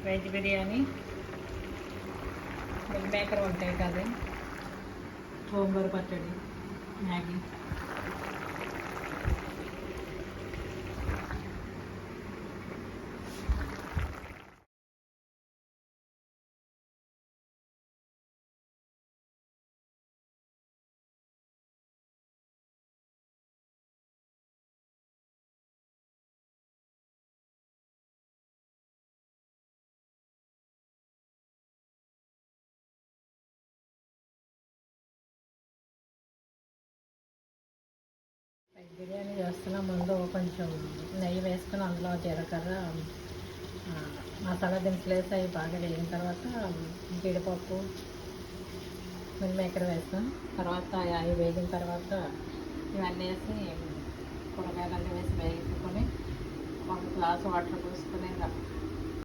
Veg biryani, meal maker ఉంటాయి కదా, గోంగూర పచ్చడి, మ్యాగీ. వెజ్ బిర్యానీ చేస్తున్న ముందు కొంచెం నెయ్యి వేసుకొని అందులో జీలకర్ర, మసాలా దినుసులు వేసి అవి బాగా వేగిన తర్వాత జీడిపప్పు, మిల్ మేకర్ వేస్తాం. తర్వాత అవి వేగిన తర్వాత ఇవన్నీ వేసి కూరగాయలన్నీ వేసి వేసుకొని ఒక గ్లాసు వాటర్ పోసుకొని